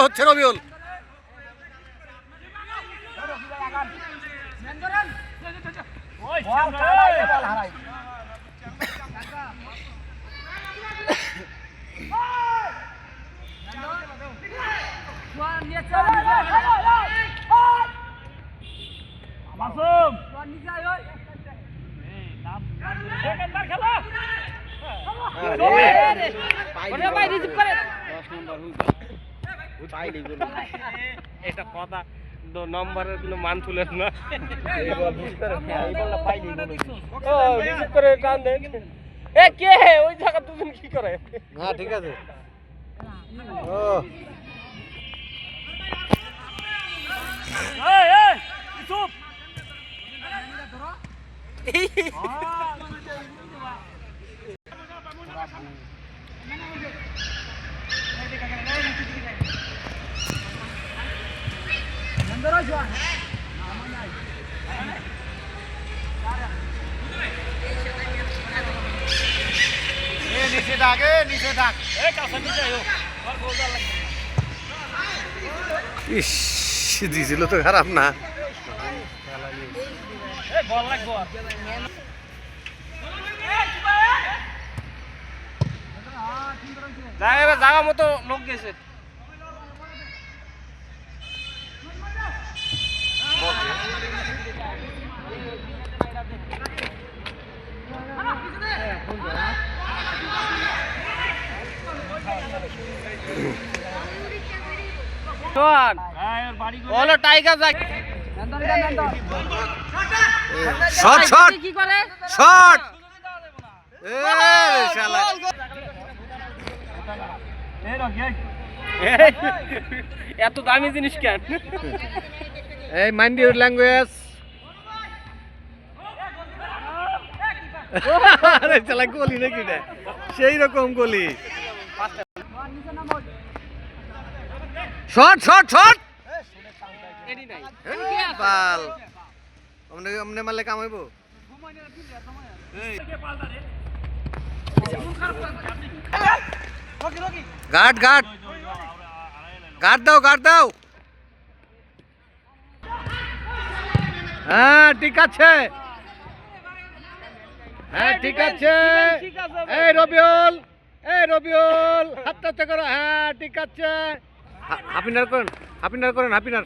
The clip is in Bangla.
হচ্ছে রবিউল এটা কথা নম্বরের কোনো মান তুলেন না করে টান দেন এ কে ওই জায়গা দুজন কি করে হ্যাঁ ঠিক আছে চুপ নিচে ডাক নিচে ডাক ইস দিয়েছিল তো খারাপ না জায়গা মতো লোক গেছে টাইগার শট শট কি করে শট এত দামি জিনিস কেন এই মাইন্ড ইউর ল্যাঙ্গুয়েজ আরে শালা গলি নাকি না সেই রকম গলি শট শট শট বাল আমনে মারলে কাম হইব গার্ড গার্ড গার্ড দাও হ্যাঁ ঠিক আছে এই রবিউল হাতটা করো হ্যাঁ ঠিক আছে হাপিনার করেন হাপিনার